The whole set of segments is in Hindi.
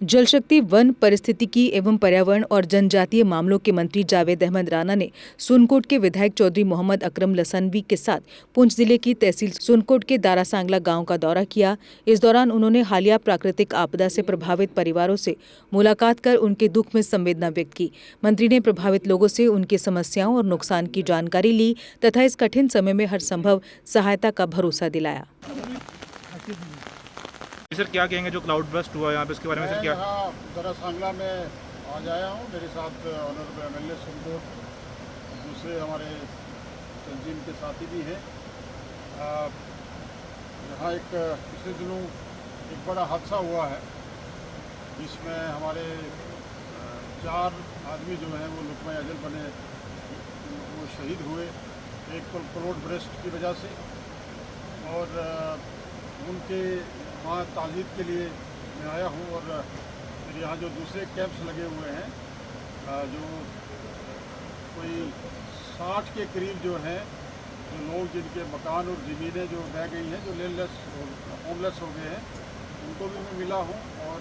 जल शक्ति, वन, पारिस्थितिकी एवं पर्यावरण और जनजातीय मामलों के मंत्री जावेद अहमद राणा ने सोनकोट के विधायक चौधरी मोहम्मद अकरम लसनवी के साथ पुंछ जिले की तहसील सोनकोट के दारासांगला गांव का दौरा किया। इस दौरान उन्होंने हालिया प्राकृतिक आपदा से प्रभावित परिवारों से मुलाकात कर उनके दुख में संवेदना व्यक्त की। मंत्री ने प्रभावित लोगों से उनकी समस्याओं और नुकसान की जानकारी ली तथा इस कठिन समय में हर संभव सहायता का भरोसा दिलाया। सर क्या कहेंगे जो क्लाउड बर्स्ट हुआ यहाँ पे, इसके बारे में सर क्या? दारासांगला में आज आया हूँ, मेरे साथ ऑनरेबल एमएलए सोनकोट, दूसरे हमारे तंजीम के साथी भी हैं। यहाँ एक पिछले दिनों एक बड़ा हादसा हुआ है जिसमें हमारे 4 आदमी जो हैं वो लुकमा अजल बने, वो शहीद हुए एक क्लाउड बर्स्ट की वजह से। और उनके वहाँ ताज़ीद के लिए मैं आया हूँ। और फिर यहाँ जो दूसरे कैंप्स लगे हुए हैं, जो कोई 60 के करीब जो हैं, जो लोग जिनके मकान और ज़मीनें जो बह गई हैं, जो लैंडलेस होमलेस हो गए हैं, उनको भी मैं मिला हूँ और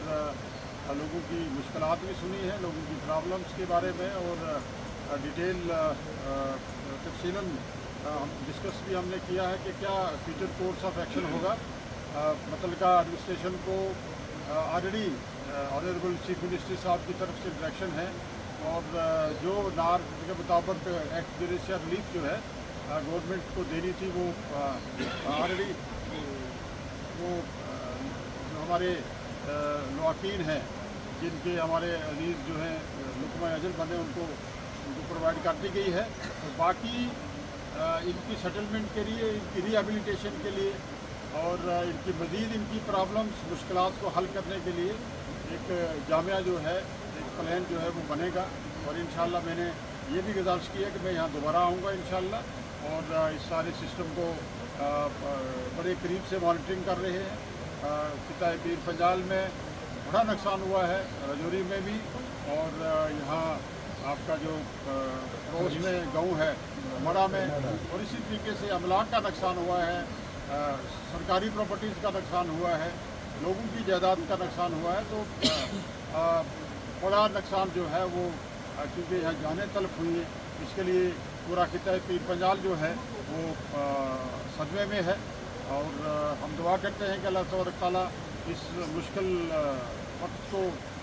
लोगों की मुश्किलात भी सुनी है, लोगों की प्रॉब्लम्स के बारे में और डिटेल तफसीलन डिस्कस भी हमने किया है कि क्या फ्यूचर कोर्स ऑफ एक्शन होगा। मुतल्लिका एडमिनिस्ट्रेशन को ऑलरेडी ऑनरेबल चीफ मिनिस्टर साहब की तरफ से डायरेक्शन है और जो नार के मुताबिक एक्ट जुडिशियल रिलीफ जो है गवर्नमेंट को देनी थी, वो ऑलरेडी वो हमारे लवाकीन हैं जिनके हमारे अजीज़ जो हैं लुकमा अजल बने, उनको प्रोवाइड कर दी गई है। और बाकी इनकी सेटलमेंट के लिए, इनकी रिहेबिलिटेशन के लिए और इनकी मज़ीद इनकी प्रॉब्लम्स मुश्किलात को हल करने के लिए एक जामिया जो है, एक प्लान जो है वो बनेगा। और इंशाल्लाह मैंने ये भी गुजारिश की है कि मैं यहाँ दोबारा आऊँगा इंशाल्लाह और इस सारे सिस्टम को बड़े करीब से मॉनिटरिंग कर रहे हैं। खिताए पीर पंजाल में बड़ा नुकसान हुआ है, रजौरी में भी, और यहाँ आपका जो पड़ोस में गाँव है मड़ा में, और इसी तरीके से अमलाक का नुकसान हुआ है, सरकारी प्रॉपर्टीज़ का नुकसान हुआ है, लोगों की जायदाद का नुकसान हुआ है। तो बड़ा नुकसान जो है वो क्योंकि यहाँ जाने तलब हुई है, इसके लिए पूरा खिता पीर पंजाल जो है वो सदमे में है। और हम दुआ करते हैं कि अल्लाह तबारक तआला इस मुश्किल वक्त को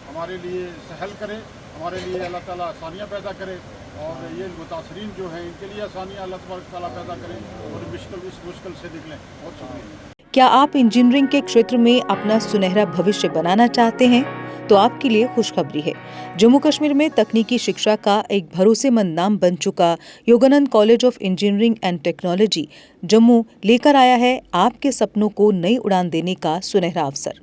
हमारे लिए सहल करे, हमारे लिए अल्लाह ताला आसानियाँ पैदा करे और ये मुतासरीन जो हैं इनके लिए आसानियाँ अल्लाह तबारक तआला पैदा करें और इस मुश्किल से निकलें। बहुत शुक्रिया। क्या आप इंजीनियरिंग के क्षेत्र में अपना सुनहरा भविष्य बनाना चाहते हैं? तो आपके लिए खुशखबरी है। जम्मू कश्मीर में तकनीकी शिक्षा का एक भरोसेमंद नाम बन चुका Yogananda college of engineering and technology Jammu लेकर आया है आपके सपनों को नई उड़ान देने का सुनहरा अवसर।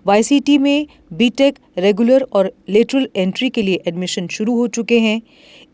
YCT में बीटेक रेगुलर और लेटरल एंट्री के लिए एडमिशन शुरू हो चुके हैं।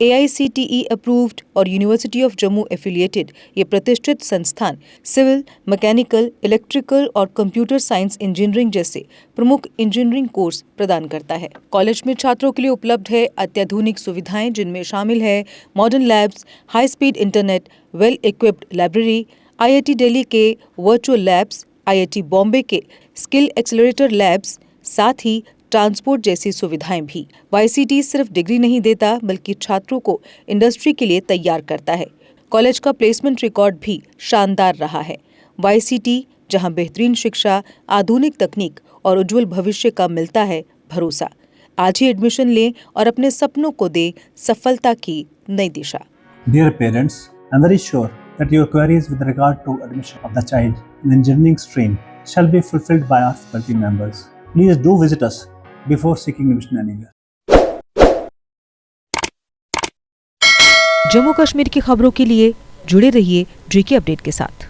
AICTE अप्रूव्ड और यूनिवर्सिटी ऑफ जम्मू एफिलिएटेड ये प्रतिष्ठित संस्थान सिविल, मैकेनिकल, इलेक्ट्रिकल और कंप्यूटर साइंस इंजीनियरिंग जैसे प्रमुख इंजीनियरिंग कोर्स प्रदान करता है। कॉलेज में छात्रों के लिए उपलब्ध है अत्याधुनिक सुविधाएं, जिनमें शामिल है modern labs, high speed internet, well equipped library, IIT Delhi के वर्चुअल लैब्स, IIT बॉम्बे के स्किल एक्सेलरेटर लैब्स, साथ ही ट्रांसपोर्ट जैसी सुविधाएं भी। YCT सिर्फ डिग्री नहीं देता बल्कि छात्रों को इंडस्ट्री के लिए तैयार करता है। कॉलेज का प्लेसमेंट रिकॉर्ड भी शानदार रहा है। YCT जहां बेहतरीन शिक्षा, आधुनिक तकनीक और उज्जवल भविष्य का मिलता है भरोसा। आज ही एडमिशन लें और अपने सपनों को दे सफलता की नई दिशा। Dear parents, I am very sure that your queries with regard to admission of the child in the engineering stream shall be fulfilled by our faculty members. Please do visit us before seeking admission anywhere. Jammu Kashmir की खबरों के लिए जुड़े रहिए GK अपडेट के साथ।